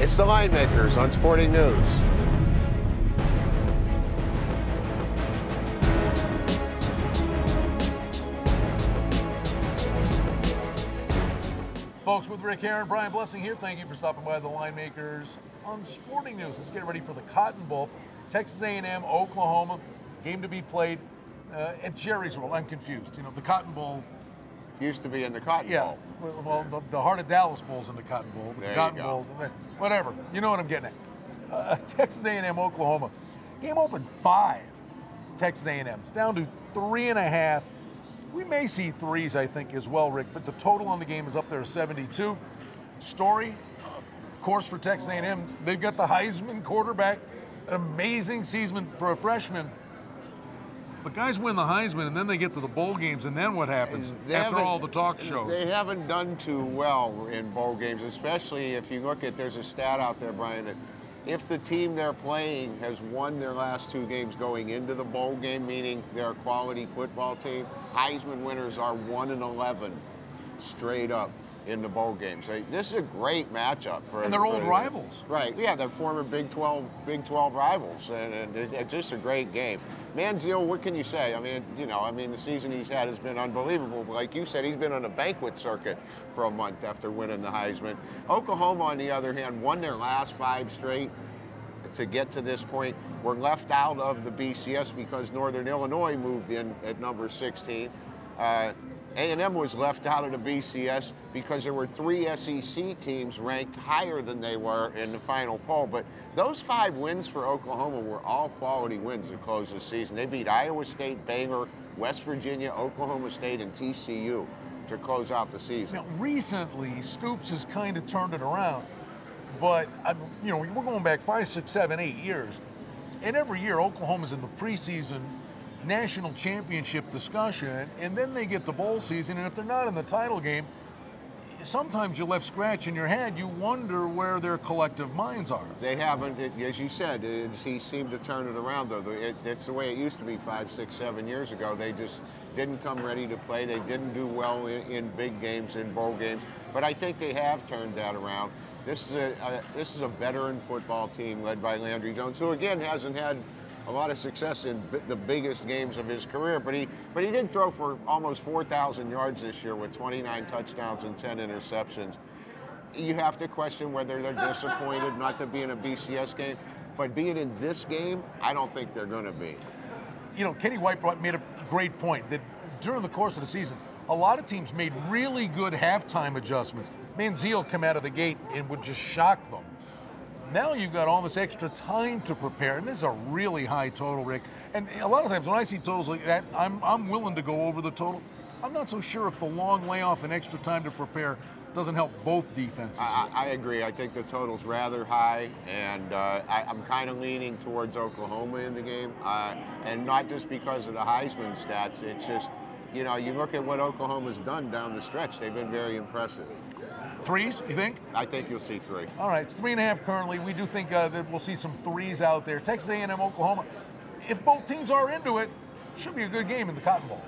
It's the Line Makers on Sporting News. Folks, with Rick Aaron, Brian Blessing here. Thank you for stopping by the Line Makers on Sporting News. Let's get ready for the Cotton Bowl. Texas A&M, Oklahoma, game to be played at Jerry's World. I'm confused. You know, the Cotton Bowl used to be in the Cotton Bowl. Well, the Heart of Dallas Bowl's in the Cotton Bowl, but the Cotton Bowl's in there. Whatever. You know what I'm getting at. Texas A&M, Oklahoma. Game opened 5. Texas A&M's down to 3.5. We may see threes, I think, as well, Rick, but the total on the game is up there 72. Story, of course, for Texas A&M, they've got the Heisman quarterback, an amazing season for a freshman. But guys win the Heisman, and then they get to the bowl games, and then what happens after all the talk shows? They haven't done too well in bowl games, especially if you look at, there's a stat out there, Brian, that if the team they're playing has won their last 2 games going into the bowl game, meaning they're a quality football team, Heisman winners are 1-11 straight up in the bowl games. So this is a great matchup for. And they're old rivals. Right, yeah, they're former Big 12 rivals, and it's just a great game. Manziel, what can you say? I mean, the season he's had has been unbelievable. But like you said, he's been on a banquet circuit for a month after winning the Heisman. Oklahoma, on the other hand, won their last 5 straight to get to this point. We're left out of the BCS because Northern Illinois moved in at number 16. A&M was left out of the BCS because there were 3 SEC teams ranked higher than they were in the final poll. But those 5 wins for Oklahoma were all quality wins to close the season. They beat Iowa State, Baylor, West Virginia, Oklahoma State, and TCU to close out the season. Now, recently, Stoops has kind of turned it around. But, you know, we're going back 5, 6, 7, 8 years. And every year, Oklahoma's in the preseason national championship discussion, and then they get the bowl season, and if they're not in the title game, sometimes you're left scratching your head. You wonder where their collective minds are. They haven't, as you said, he seemed to turn it around, though. It's the way it used to be 5, 6, 7 years ago. They just didn't come ready to play. They didn't do well in big games, in bowl games, but I think they have turned that around. This is a veteran football team led by Landry Jones, who again hasn't had a lot of success in the biggest games of his career, but he did throw for almost 4,000 yards this year with 29 touchdowns and 10 interceptions. You have to question whether they're disappointed not to be in a BCS game, but being in this game, I don't think they're going to be. You know, Kenny White made a great point that during the course of the season, a lot of teams made really good halftime adjustments. Manziel come out of the gate and would just shock them. Now you've got all this extra time to prepare, and this is a really high total, Rick. And a lot of times when I see totals like that, I'm willing to go over the total. I'm not so sure if the long layoff and extra time to prepare doesn't help both defenses. I agree. I think the total's rather high, and I'm kind of leaning towards Oklahoma in the game, and not just because of the Heisman stats. It's just, you know, you look at what Oklahoma's done down the stretch. They've been very impressive. Threes, you think? I think you'll see 3. All right, it's 3.5 currently. We do think that we'll see some threes out there. Texas A&M, Oklahoma. If both teams are into it, should be a good game in the Cotton Bowl.